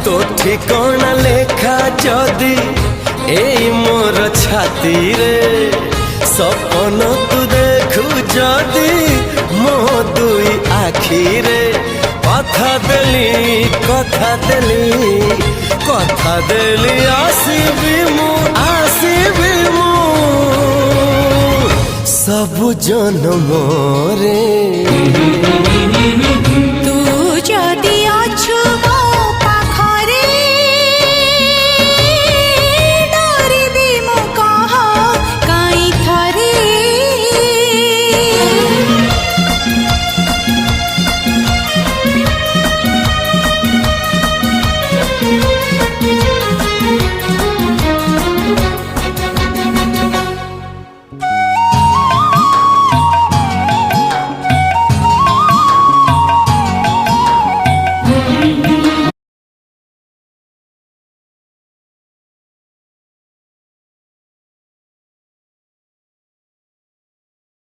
तो ठिकाना लेखा जदि एई मोर छाती रे सपन तू देखु जदि मो दुई आखी रे कथा देली आसीबी मु सब जन्म रे।